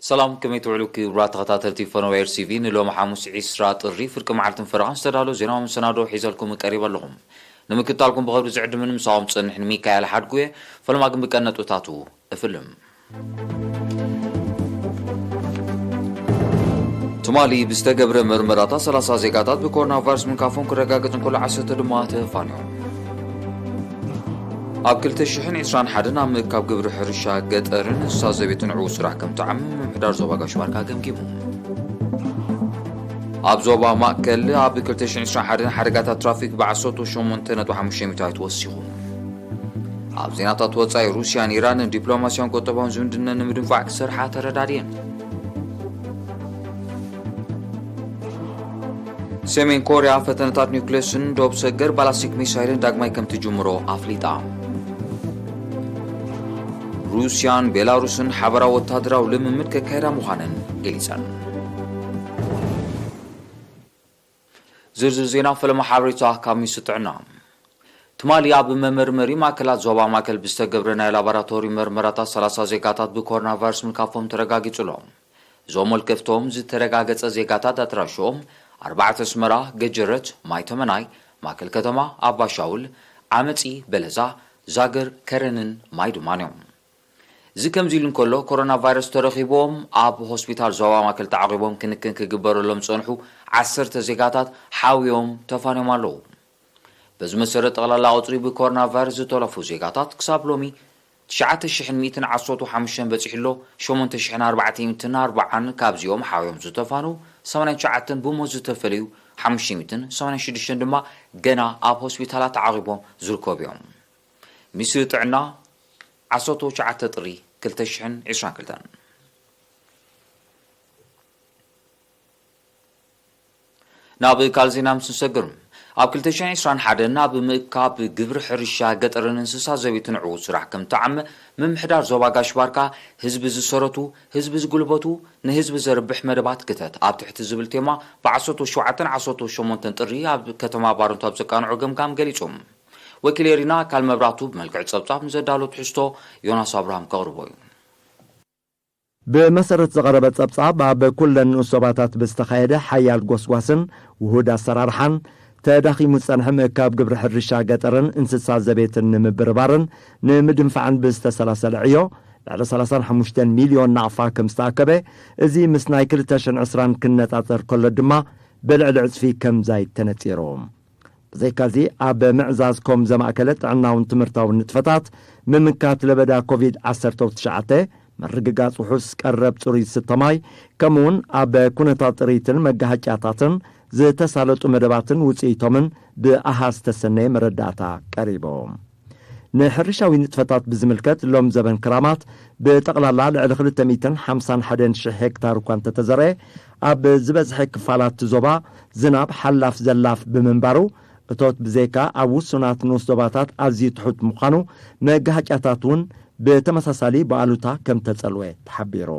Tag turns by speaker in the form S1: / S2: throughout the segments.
S1: سلام كمية علوك ورات غطاترتي فنوير سيفين لو محاموس عيسرات الريف فرق معرتن فرقان استدالو زيناو من سنادو حيزالكم قريبا لهم نمكتالكم بغير زعد من مساوم تصنح ميكايل حدقوية فلما قم بكانت وتاتو افلم تمالي بستقبر مرمراتا 30 زيقاتات بكورونا فيروس من كافون كرقاقتن كل 10 دمات فانيوم أكلت الشحن عشران حدنا مكاب قبر حرشة قطرن استاذ بيتن عوس راح كم تعمم محدار زوبا قشواركا قم كيبهم أب زوبا مأكل أب كلت الشحن عشران حدنا حرقات الترافيك بعصوت وشومنتنت وحمشي متاعت وسيهم أب زينات توصاي روسيا إيران دبلوماسيون قطبان زندنا نمدن فاكسر حتى ردارين سيمين كوريا فتنتات نيوكليسن دوب سجر بالاستيك ميسايلن داغماي كم تجمرو أفليتا روسيان بيلاروسن حبرا وتادرا ولممد ككيرا مخانن إليسان زرزر زينا فلما حابريتها كامي ستعنا تمالي عب ممرمري ماكلات زوبا ماكل بستقبرنا لابراتوري مرمراتا 30 زيقاتات بكورونا فيروس من كافهم ترقاقي تلوم زومل كفتهم زي ترقاقة زيقاتات اتراشوم 4 سمرة ججرت ماي تمناي ماكل كتما أبا شاول عمتي بلزا زاجر كرنن ماي دومانيوم زكم زيلن كله كورونا فيروس ترخيبهم أب هوسبيتال زوا ماكل تعقيبهم كنكن كجبروا لهم صنحوا 10 زيقاتات حاويهم تفانيو مالو بز مسرت غلا لاوطري بكورونا فيروس تلفو زيقاتات كسابلومي 9,115 بتحلو شومن 9,404 كابزيوم حاويهم زتفانو 89 بموز تفليو 586 دما جنا أب هوسبيتالات عقيبهم زركوبيوم ميسر تعنا عصوتو شعات تطري كلتا شحن 20 كلتان نابي كالزينا مسنسقرم أب كلتا شحن 20 حدا نابي مكاب قبر حرشا قطرن انسسا زبيتن عوص راح كم تعم من محدار زوباقا شباركا هزب زسرتو هزب زقلبتو نهزب زربح مدبات كتات أب تحت الزبل تيما بعصوتو شوعتن عصوتو شومونتن تطري أب كتما بارنتو أب زكان عقم كام قليتهم وكليرنا كالمبراتو بملقع تصبصاب مزدالو تحستو يوناس أبراهام كغربوي
S2: بمسرة زغربة تصبصاب بكل النصوباتات بستخايدة حيال قوسواسن وهودا سرارحان تداخي مصنحم كاب قبر حرشا قطرن انسسا زبيتن نمبربارن نمدنفعن بستسلاسل عيو على 35 مليون نعفا كم ستاكبه ازي مسناي كلتاشن عسران كنتاطر كل دما بالعلعز في كم زايد تنتيروم زي كازي أب معزازكم زماكلت عناون تمرتاو نتفتات ممكات لبدا كوفيد 19 مرققات وحس قرب تريد ستماي كمون أب كونتات ريتن مقهجاتاتن زي تسالت مدباتن وصيتومن بأحاس تسنى مرداتا قريبوم نحرشاوي نتفتات بزملكت لوم زبن كرامات بتقلالا لعل 251 هكتار كوانت تزرع أب زبزح كفالات زوبا زناب حلاف زلاف بمنبارو እቶት ብዘይካ ኣብ ውሱናት ንውስዶባታት ኣዝዩ ትሑት ምዃኑ መጋሃጫታቱን ብተመሳሳሊ በኣሉታ ከም ተጸልወ ተሓቢሩ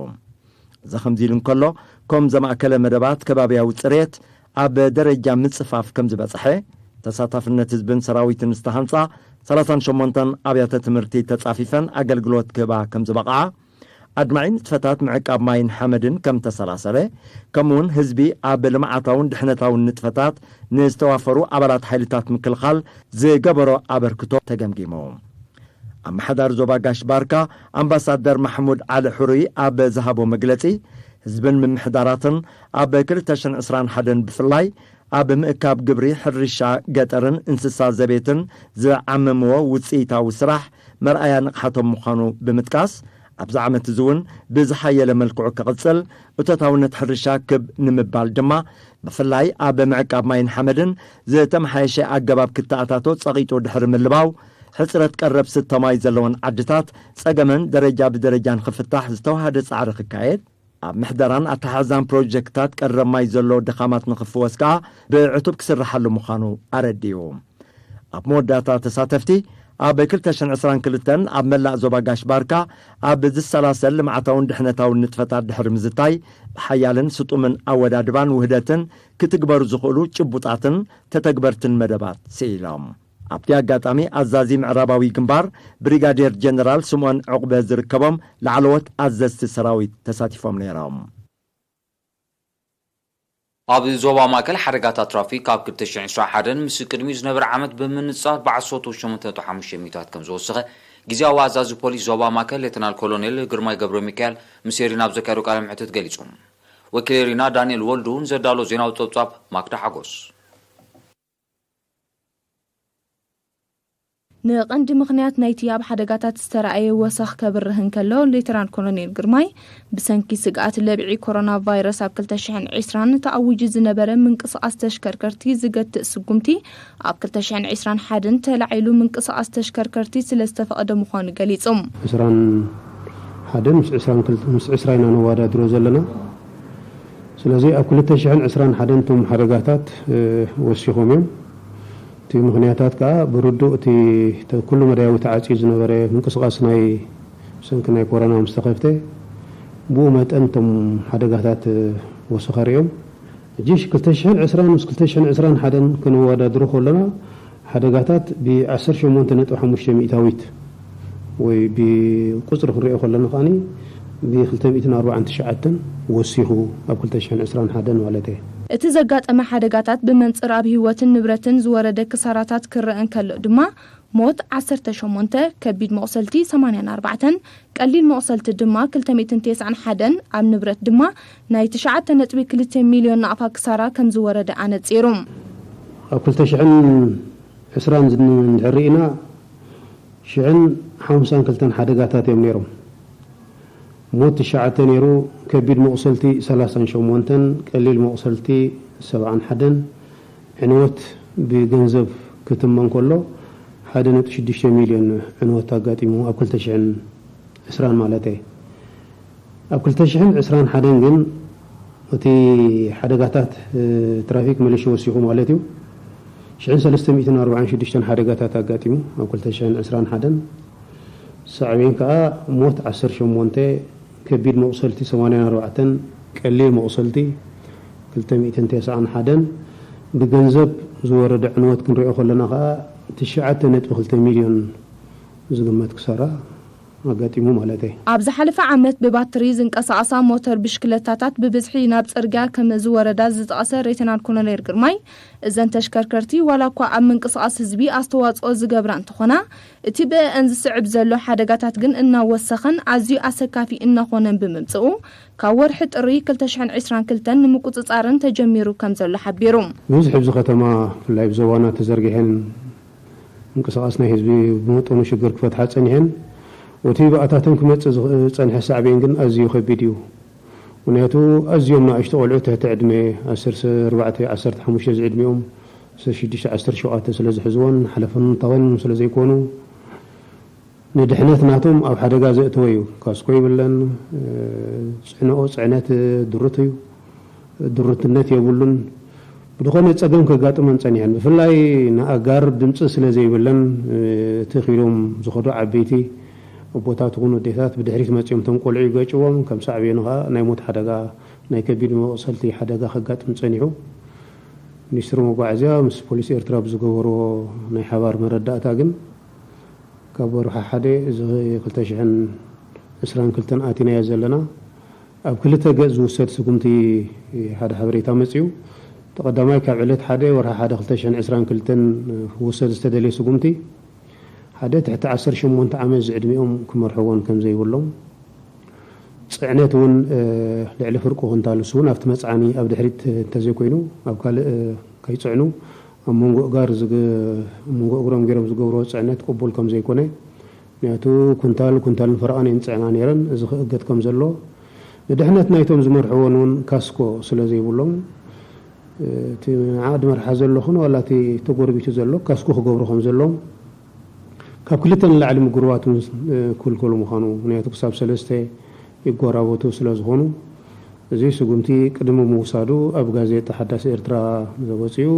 S2: ዘኸምዚ ኢሉ እንከሎ ከም ዘማእከለ መደባት ከባቢያዊ ጽሬት ኣብ ደረጃ ምጽፋፍ ከም ዝበጽሐ ተሳታፍነት ህዝብን ሰራዊትን ዝተሃንጻ 38 ኣብያተ ትምህርቲ ተጻፊፈን ኣገልግሎት ክባ ከም ዝበቕዓ أدمعين تفتات معقاب ماين حمدن كم تسلاسلة كمون هزبي أب لمعتاون دحنتاون نتفتات نستوافرو أبلات حيلتات مكالخال زي قبرو أبركتو تقمقيمو أما حدار زوباقاش باركا أمباسادر محمود علي حوري أب زهابو مقلتي هزبن من محداراتن أب كلتاشن إسران حدن بفلاي أب مئكاب قبري حرشا قطرن انسسا زبيتن زي عممو وتسيتاو سراح مرأيا نقحتهم مخانو بمتكاس أبز عمت زون بزحية لملكو كغسل وتتاونت حرشا كب نمبال دما بفلاي أب معقاب ماين حمدن زي تم حيشي أقباب كتاعتاتو صغيتو دحر من اللباو حسرت قرب 6 ماي زلون عدتات سقمن درجة بدرجان خفتاح زتوهد سعر خكايد أب محدران أتحزان بروجكتات قرب ماي زلو دخامات نخفو وسكا بعتوب كسر حلو مخانو أرديوم أب موداتا تساتفتي أب كلتاشن عسران كلتن أب ملاء زوباقاش باركا أب زي السلاسل معتاون دحنتاون نتفتات دحر مزتاي بحيالن سطومن أودا دبان وهدتن كتكبر زخولو چبوطاتن تتكبرتن مدبات سيلام ኣብቲ ኣጋጣሚ ኣዛዚ ምዕራባዊ ግንባር ብሪጋዴር ጀነራል ስምዖን ዕቁበ ዝርከቦም ላዕለዎት ኣዘዝቲ ሰራዊት ተሳቲፎም ነይሮም።
S1: ኣብ ዞባ ማእከል ሓደጋታት ትራፊክ ኣብ 2021 ምስ ቅድሚኡ ዝነበረ ዓመት ብምንጻር ብ18,500 ከም ዝወሰኸ ጊዜያዊ ኣዛዚ ፖሊስ ዞባ ማእከል ሌተናል ኮሎኔል ግርማይ ገብረ ሚካኤል ምስ ኤሪና ብዘካየዱ ቃለ መሕትት ገሊጹ። ወኪል ኤሪና ዳንኤል ወልዱን ዘዳሎ ዜናዊ ፀብጻብ ማክዳ ሓጎስ
S3: ንቐንዲ ምኽንያት ናይቲ ኣብ ሓደጋታት ዝተረኣየ ወሰኽ ከብርህን ከሎ ሌተናል ኮሎኔል ግርማይ ብሰንኪ ስግኣት ለቢዒ ኮሮና ቫይረስ ኣብ 2020 ተኣውጁ ዝነበረ ምንቅስቓስ ተሽከርከርቲ ዝገትእ ስጉምቲ ኣብ 2021 ተላዒሉ ምንቅስቓስ ተሽከርከርቲ ስለ ዝተፈቐደ ምዃኑ ገሊጾም።
S4: 21 ምስ 20 ነዋዳድሮ ዘለና ስለዚ ኣብ 2021 ቶም ሓደጋታት ወሲኾም እዮም ቲ ምኽንያታት ከዓ ብርዱእ እቲ ኩሉ መዳያዊ ተዓጺ ዝነበረ ምንቅስቓስ ናይ ሰንኪ ናይ ኮሮና ምስ ተኸፍተ ብኡ መጠን ቶም ሓደጋታት ወሰኸሪኦም እጅሽ 2020 ምስ 2021 ክንወዳድሩ ከለና ሓደጋታት ብ18.5 ሚእታዊት ወይ ብቁፅሪ ክንሪኦ ከለና ከዓኒ ብ249 ወሲኹ ኣብ 2021 ማለት እዩ።
S3: እቲ ዘጋጠመ ሓደጋታት ብመንጽር ኣብ ህይወትን ንብረትን ዝወረደ ክሳራታት ክርአን ከሎ ድማ ሞት 18 ከቢድ መቕሰልቲ 84 ቀሊል መቕሰልቲ ድማ 291 ኣብ ንብረት ድማ ናይ 9.2 ሚልዮን ናቕፋ ክሳራ ከም ዝወረደ ኣነጺሮም።
S4: ኣብ 2020 ንሕሪእና 152 ሓደጋታት እዮም ነይሮም። ሞት 9 ነይሩ ከቢድ መቕሰልቲ 38 ቀሊል መቕሰልቲ 71 ዕንወት ብገንዘብ ክትመን ከሎ 1.6 ሚልዮን ዕንወት ኣጋጢሙ ኣብ 2020 ማለት እዩ። ኣብ 2021 ግን እቲ ሓደጋታት ትራፊክ መለሽ ወሲኹ ማለት እዩ 1346 ሓደጋታት ኣጋጢሙ ኣብ 2021 ሳዕቤን ከዓ ሞት 18 ከቢድ መቕሰልቲ 84 ቀሊል መቕሰልቲ 291 ብገንዘብ ዝወረደ ዕንወት ክንሪኦ ከለና ከዓ 9.2 ሚልዮን ዝግመት ክሳራ ኣጋጢሙ ማለት እዩ።
S3: ኣብ ዝሓለፈ ዓመት ብባትሪ ዝንቀሳቐሳ ሞተር ብሽክለታታት ብብዝሒ ናብ ጽርግያ ከም ዝወረዳ ዝጠቐሰ ሌተናል ኮሎኔል ግርማይ እዘን ተሽከርከርቲ ዋላ እኳ ኣብ ምንቅስቓስ ህዝቢ ኣስተዋጽኦ ዝገብራ እንትኾና እቲ ብአን ዝስዕብ ዘሎ ሓደጋታት ግን እናወሰኸን ኣዝዩ ኣሰካፊ እናኾነን ብምምጽኡ ካብ ወርሒ ጥሪ 2022 ንምቁፅጻርን ተጀሚሩ ከም ዘሎ ሓቢሩ።
S4: ብዙሕ ህዝቢ ከተማ ብፍላይ ብዞባና ተዘርጊሐን ምንቅስቓስ ናይ ህዝቢ ብመጠኑ ሽግር ክፈትሓ ፀኒሐን ወቲ በኣታትን ክመጽእ ዝጸንሐ ሳዕቤን ግን ኣዝዩ ከቢድ እዩ። ምክንያቱ ኣዝዮም ንኣሽቱ ቆልዑ ትሕቲ ዕድመ 14 15 ዝዕድሚኦም 16 17 ስለ ዝሕዝዎን ሓለፍንታውን ስለ ዘይኮኑ ንድሕነት ናቶም ኣብ ሓደጋ ዘእተወ እዩ። ካስኮ ይብለን ጽዕንኦ ጽዕነት ድሩት እዩ ድሩትነት የብሉን ብድኾነ ፀገም ከጋጥመን ፀኒሐን ብፍላይ ንኣጋር ድምፂ ስለ ዘይብለን ትኺሎም ዝኸዱ ዓበይቲ ቦታት ሆኖ ዴታት ብድሕሪት መጽዮም ተንቆልዑ ይገጭዎም ከም ሳዕቤኑ ናይ ሞት ሓደጋ ናይ ከቢድ መቕሰልቲ ሓደጋ ከጋጥም ፀኒሑ ሚኒስትር መጓዓዝያ ምስ ፖሊስ ኤርትራ ብዝገበሮ ናይ ሓባር መረዳእታ ግን ካብ ወርሒ 1 2022 ኣቲና ዘለና ኣብ ክልተ ገጽ ዝውሰድ ስጉምቲ ሓደ ሓበሬታ መጽዩ ተቀዳማይ ካብ ዕለት 1 ወርሒ 1 2022 ውሰድ ዝተደለየ ስጉምቲ ሓደ ትሕቲ 18 ዓመት ዝዕድሚኦም ክመርሕዎን ከም ዘይብሎም ጽዕነት እውን ልዕሊ ፍርቁ ክንታልሱ እውን ኣብቲ መጽዓኒ ኣብ ድሕሪት እንተዘይኮይኑ ኣብ ካልእ ከይጽዕኑ ኣብ መንጎ ጋር መንጎ እግሮም ገይሮም ዝገብርዎ ጽዕነት ቅቡል ከም ዘይኮነ ምክንያቱ ኩንታልን ፈረቓን የንጽዕና ነይረን እዚ ክእገድ ከም ዘሎ ንድሕነት ናይቶም ዝመርሕዎን እውን ካስኮ ስለ ዘይብሎም እቲ ዓቕዲ መርሓ ዘለኹን ዋላ እቲ ተጎርቢቱ ዘሎ ካስኮ ክገብሩ ከም ዘሎም ካብ ክልተ ንላዕሊ ምጉርባቱ ክልከሉ ምዃኑ ምክንያቱ ክሳብ 3 ይጎራበቱ ስለ ዝኾኑ እዚ ስጉምቲ ቅድሚ ምውሳዱ ኣብ ጋዜጣ ሓዳስ ኤርትራ ዘወፅዩ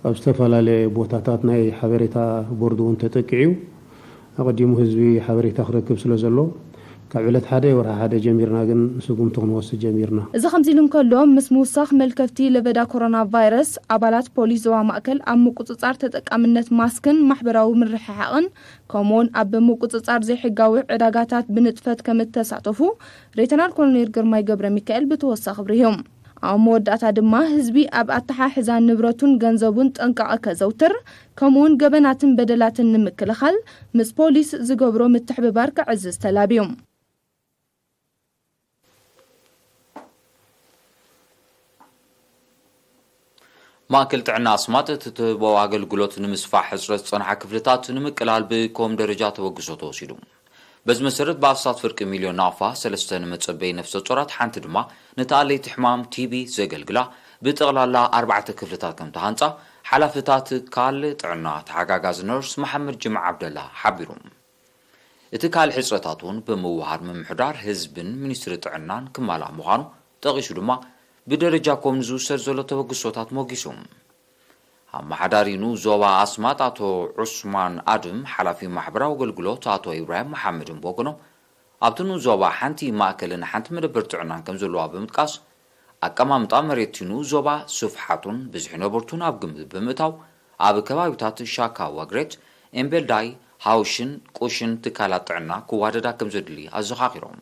S4: ኣብ ዝተፈላለየ ቦታታት ናይ ሓበሬታ ቦርድ እውን ተጠቂዑ ኣቐዲሙ ህዝቢ ሓበሬታ ክረክብ ስለ ዘሎ ካብ ዕለት ሓደ ወርሃ ሓደ ጀሚርና ግን ስጉምቲ ክንወስድ ጀሚርና
S3: እዚ ከምዚ ኢሉ እንከሎ ምስ ምውሳኽ መልከፍቲ ለበዳ ኮሮና ቫይረስ ኣባላት ፖሊስ ዞባ ማእከል ኣብ ምቁፅፃር ተጠቃምነት ማስክን ማሕበራዊ ምርሕሓቕን ከምኡውን ኣብ ምቁፅፃር ዘይሕጋዊ ዕዳጋታት ብንጥፈት ከም እተሳተፉ ሌተናል ኮሎኔል ግርማይ ገብረ ሚካኤል ብተወሳኺ ብርሂዮም ኣብ መወዳእታ ድማ ህዝቢ ኣብ ኣተሓሕዛ ንብረቱን ገንዘቡን ጠንቃቐ ከዘውትር ከምኡውን ገበናትን በደላትን ንምክልኻል ምስ ፖሊስ ዝገብሮ ምትሕብባር ክዕዝዝ ተላብዮም
S1: ማእከል ጥዕና ኣስማጥ እትህቦ ኣገልግሎት ንምስፋሕ ሕፅረት ፀንሓ ክፍልታት ንምቅላል ብኮም ደረጃ ተወግሶ ተወሲዱ በዚ መሰረት በኣስታት ፍርቂ ሚልዮን ናቕፋ 3 ንመፀበይ ነፍሰ ጾራት ሓንቲ ድማ ንተኣለይቲ ሕማም ቲቢ ዘገልግላ ብጠቕላላ 4 ክፍልታት ከም ተሃንፃ ሓላፍታት ካል ጥዕና ተሓጋጋዝ ነርስ መሐመድ ጅምዓ ዓብደላ ሓቢሮም እቲ ካል ሕፅረታት እውን ብምውሃር ምምሕዳር ህዝብን ሚኒስትሪ ጥዕናን ክማልእ ምዃኑ ጠቒሱ ድማ بدرجة كوم زوسر زلو توقسوتات موغيسوم አማሐዳሪኑ ዞባ አስማጥ አቶ ዑስማን አድም ሐላፊ ማህበራዊ አገልግሎት አቶ ኢብራሂም መሐመድን ቦግኖ አብትኑ ዞባ ሓንቲ ማእከልን ሓንቲ መደበር ጥዕናን ከም ዘለዋ ብምጥቃስ አቀማምጣ መሬትኑ ዞባ ሱፍሓቱን ብዝሕ ነበርቱን ኣብ ግምት ብምእታው ኣብ ከባቢታት ሻካ ወግሬት ኤምቤልዳይ ሃውሽን ቁሽን ትካላት ጥዕና ክዋደዳ ከም ዘድሊ ኣዘኻኺሮም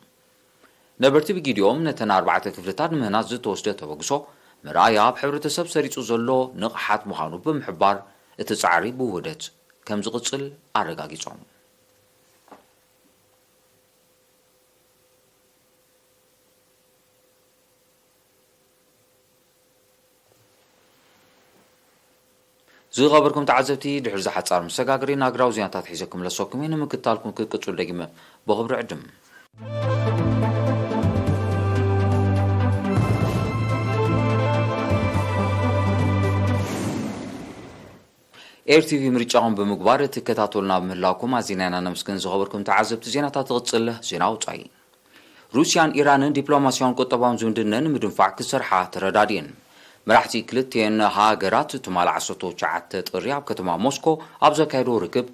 S1: ነበርቲ ብጊዲኦም ነተን 4 ክፍልታት ምህናት ዝተወስደ ተወግሶ ምርኣያ ኣብ ሕብረተሰብ ሰሪጹ ዘሎ ንቕሓት ምዃኑ ብምሕባር እቲ ጻዕሪ ብውህደት ከም ዝቕጽል ኣረጋጊጾም ዝኸበርኩም ተዓዘብቲ ድሕሪ ዝሓጻር መሰጋገሪ ናግራው ዜናታት ሒዘኩም ለሰኩም ንምክታልኩም ክቅጽል ደጊመ ብኽብሪ ዕድም ኤርቲቪ ምርጫውን ብምግባር ትከታተሉና በምህላኩም አዚናና ነምስከን ዝኸበርኩም ተዓዘብቲ ዜናታት ትቕጽል ዜና ውጻኢ ሩስያን ኢራንን ዲፕሎማሲያውን ቁጠባውን ዝምድነን ምድንፋዕ ክሰርሓ ተረዳድየን መራሕቲ ክልቲአን ሃገራት ትማል 19 ጥሪ ኣብ ከተማ ሞስኮ ኣብ ዘካየዶ ርክብ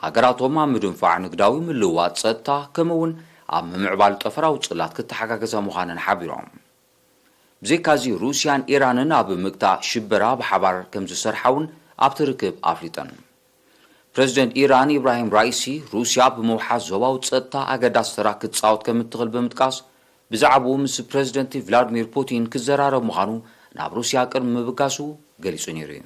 S1: ሃገራቶም ኣብ ምድንፋዕ ንግዳዊ ምልውዋጥ ጸጥታ ከምኡውን ኣብ ምምዕባል ጠፈራዊ ጽላት ክትሓጋገዛ ምዃነን ሓቢሮም ብዘይካዚ ሩስያን ኢራንን ኣብ ምግታእ ሽበራ ብሓባር ከም ዝሰርሓውን ኣብ ትርክብ ኣፍሊጠን ፕሬዝደንት ኢራን ኢብራሂም ራኢሲ ሩስያ ብምውሓዝ ዞባዊ ጸጥታ ኣገዳሲ ተራ ክትጻወት ከም እትኽእል ብምጥቃስ ብዛዕባኡ ምስ ፕሬዝደንት ቭላድሚር ፑቲን ክዘራረብ ምዃኑ ናብ ሩስያ ቅድሚ ምብጋሱ ገሊጹ ነይሩ እዩ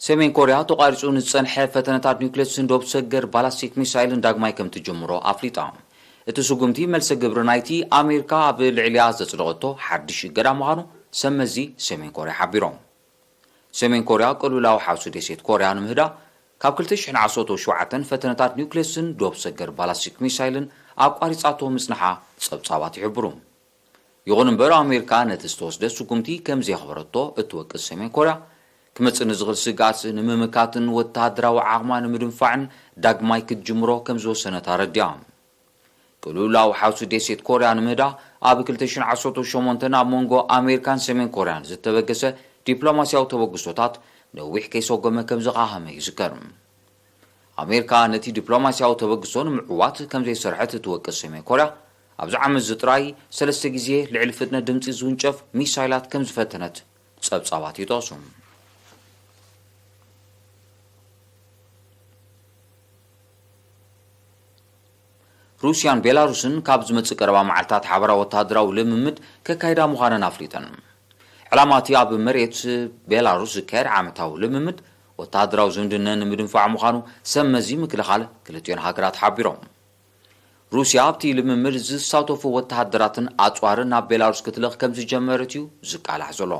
S1: ሰሜን ኮርያ ተቋሪጹ ንጸንሐ ፈተነታት ኒውክሌር ስንዶብ ሰገር ባላስቲክ ሚሳይልን ዳግማይ ከም ትጀምሮ ኣፍሊጣ እቲ ስጉምቲ መልሰ ግብሪ ናይቲ ኣሜሪካ ኣብ ልዕልያ ዘጽደቐቶ ሓድሽ እገዳ ምዃኑ ሰመዚ ሰሜን ኮርያ ሓቢሮም ሰሜን ኮርያ ቅልውላዊ ሓውሲ ደሴት ኮርያ ንምህዳ ካብ 2017 ፈተነታት ኒውክሌር ስንዶብ ሰገር ባላስቲክ ሚሳይልን ኣቋሪጻቶ ምጽንሓ ጸብጻባት ይሕብሩ ይኹን እምበር ኣሜሪካ ነቲ ዝተወስደ ስጉምቲ ከም ዘይኽበረቶ እትወቅስ ሰሜን ኮርያ ክመጽእ ንዝኽእል ስጋት ንምምካትን ወተሃደራዊ ዓቕማ ንምድንፋዕን ዳግማይ ክትጅምሮ ከም ዝወሰነት ኣረዲያ ቅልውላዊ ሓውሲ ደሴት ኮርያ ንምህዳ ኣብ 2018 ኣብ መንጎ ኣሜሪካን ሰሜን ኮርያን ዝተበገሰ ዲፕሎማስያዊ ተበግሶታት ነዊሕ ከይሰጎመ ከም ዝቃሃመ ይዝከር ኣሜሪካ ነቲ ዲፕሎማስያዊ ተበግሶ ንምዕዋት ከም ዘይሰርሐት እትወቅስ ሰሜን ኮርያ ኣብዚ ዓመት ዝጥራይ 3 ግዜ ልዕሊ ፍጥነት ድምፂ ዝውንጨፍ ሚሳይላት ከም ዝፈተነት ጸብጻባት ይጠቕሱ ሩስያን ቤላሩስን ካብ ዝመጽእ ቀረባ መዓልታት ሓበራዊ ወተሃደራዊ ልምምድ ከካይዳ ምዃነን ኣፍሊጠን ዕላማቲ ኣብ መሬት ቤላሩስ ዝካየድ ዓመታዊ ልምምድ ወተሃደራዊ ዝምድነን ንምድንፋዕ ምዃኑ ሰመዚ ምክልኻል ክልቲአን ሃገራት ሓቢሮም ሩስያ ኣብቲ ልምምድ ዝሳተፉ ወተሃደራትን ኣጽዋርን ናብ ቤላሩስ ክትልኽ ከም ዝጀመረት እዩ ዝቃላሕ ዘሎ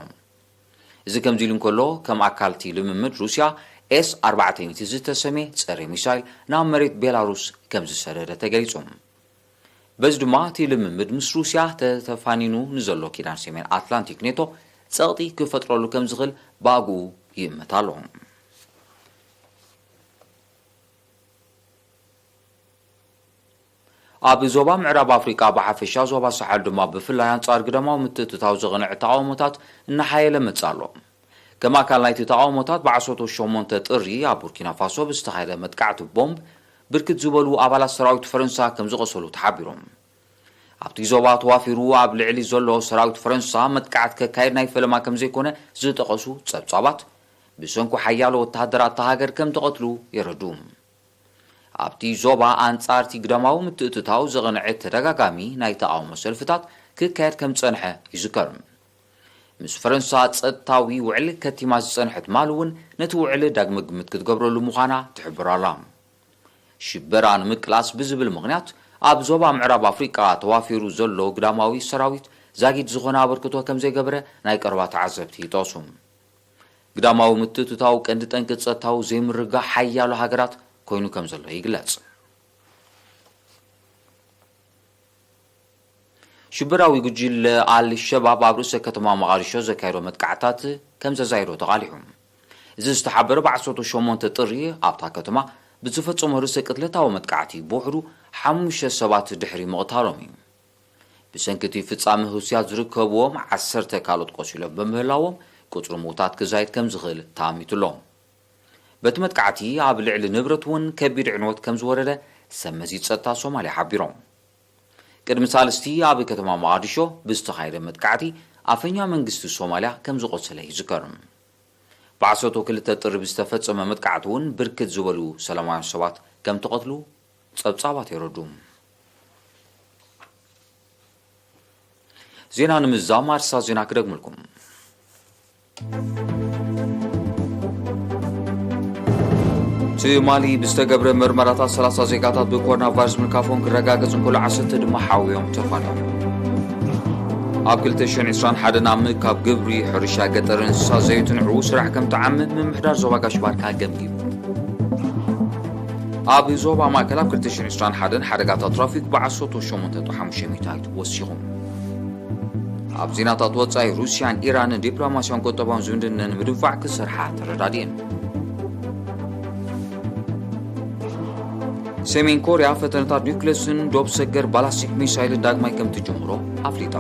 S1: እዚ ከምዚ ኢሉ እንከሎ ከም ኣካልቲ ልምምድ ሩስያ S-400 ዝተሰሜ ጸረ ሚሳይል ናብ መሬት ቤላሩስ ከም ዝሰደደ ተገሊጹ በዚ ድማ እቲ ልምምድ ምስ ሩስያ ተፋኒኑ ንዘሎ ኪዳን ሰሜን ኣትላንቲክ ኔቶ ጸቕጢ ክፈጥረሉ ከም ዝኽእል ባግኡ ይእመት ኣሎ ኣብ ዞባ ምዕራብ ኣፍሪቃ ብሓፈሻ ዞባ ሳሓል ድማ ብፍላይ ኣንጻር ግደማዊ ምትእትታው ዘቕንዕ ተቃውሞታት እናሓየለ መጽ ኣሎ كما كان لايت تقاومات بعصوت الشومونت طري ا بوركينا فاسو بستخايده متقعت بومب بركت زبلو ابالات سراويت فرنسا كم زقسلو تحبيرهم ابتي زوبا توافيرو اب لعلي زلو سراويت فرنسا متقعت كايد ناي فلما كم زيكونه زتقسو صبصابات بسنكو حيالو وتهدرات هاجر كم تقتلو يردوم ابتي زوبا انصارتي قدماو متتتاو زغنعت تدغاغامي ناي تقاومو سلفتات كايد كم صنحه يذكرم مس فرنسا تصطاوي وعل كتيما صنحت مالون نتوعل داغم ግምት ክትገብረሉ ምዃና ትሕብራላ ሽበራን ምቅላስ ብዝብል ምኽንያት ኣብ ዞባ ምዕራብ ኣፍሪቃ ተዋፊሩ ዘሎ ግዳማዊ ሰራዊት ዛጊድ ዝኾነ ኣበርክቶ ከም ዘይገበረ ናይ ቀረባ ተዓዘብቲ ይጠቕሱ ግዳማዊ ምትእትታው ቀንዲ ጠንቂ ጸጥታው ዘይምርጋሕ ሓያሎ ሃገራት ኮይኑ ከም ዘሎ ይግለጽ ሽበራዊ ጉጅለ አልሸባብ አብሩሰ ከተማ መቃዲሾ ዘካይዶ መጥቃዕታት ከም ዘዛይሮ ተቃሊሑም እዚ ዝተሓበረ ባዕሶቶ ሾሞንተ ጥሪ ኣብታ ከተማ ብዝፈጸሙ ርዕሰ ቅትለታዊ መጥቃዕቲ ብውሕዱ 5 ሰባት ድሕሪ ምቕታሎም እዩ ብሰንኪቲ ፍጻሜ ሁስያ ዝርከብዎም 10 ካልኦት ቆሲሎም በምህላዎም ቁጽሩ ሞታት ክዛይድ ከም ዝኽእል ተኣሚቱሎም በቲ መጥቃዕቲ ኣብ ልዕሊ ንብረት እውን ከቢድ ዕንወት ከም ዝወረደ ሰመዚ ጸጥታ ሶማልያ ሓቢሮም ቅድሚ ሳልስቲ ኣብ ከተማ መቃዲሾ ብዝተኻየደ መጥቃዕቲ ኣፈኛ መንግስቲ ሶማልያ ከም ዝቆሰለ ይዝከርም بعصوتو كلتا ጥሪ ዝተፈጸመ መጥቃዕቲ እውን ብርክት ዝበሉ ሰላማውያን ሰባት ከም ተቐትሉ ጸብጻባት ይረዱም ዜና ንምዛም አርሳ ዜና ክደግምልኩም ማሊ ብዝተገብረ ምርመራታት 30 ዜጋታት ብኮሮና ቫይረስ ምልካፎም ክረጋገጽ እንከሎ 10 ድማ ሓዊዮም ተፋልዮም ኣብ 2021 ናብ ካብ ግብሪ ሕርሻ ገጠር እንስሳ ዘይቱን ዕው ስራሕ ከም ተዓምም ምምሕዳር ዞባ ጋሽባርካ ገምጊሙ ኣብ ዞባ ማእከል ኣብ 2021 ሓደጋታት ትራፊክ ብ18,500 ወሲኹም ኣብ ዜናታት ወጻኢ ሩስያን ኢራንን ዲፕሎማስያን ቆጠባውን ዝምድናን ምድንፋዕ ክሰርሓ ተረዳድየን ሰሜን ኮሪያ ፈተነታት ኒውክሌስን ዶብ ሰገር ባላስቲክ ሚሳይል ዳግማይ ከም ትጅምሮ ኣፍሊጣ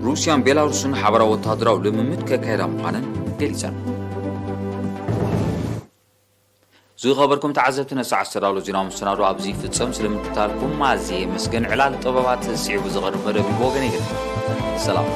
S1: ሩስያን ቤላሩስን ሓበራዊ ወታደራዊ ልምምድ ከካይዳ ምዃነን ገሊፀን ዝኸበርኩም ተዓዘብቲ ነሳዕ ዝተዳሎ ዜናዊ መሰናዶ ኣብዚ ፍጸም ስለምትታልኩም ማዝየ መስገን ዕላል ጥበባት ስዒቡ ዝቐርብ መደብ ወገን ይግል ሰላም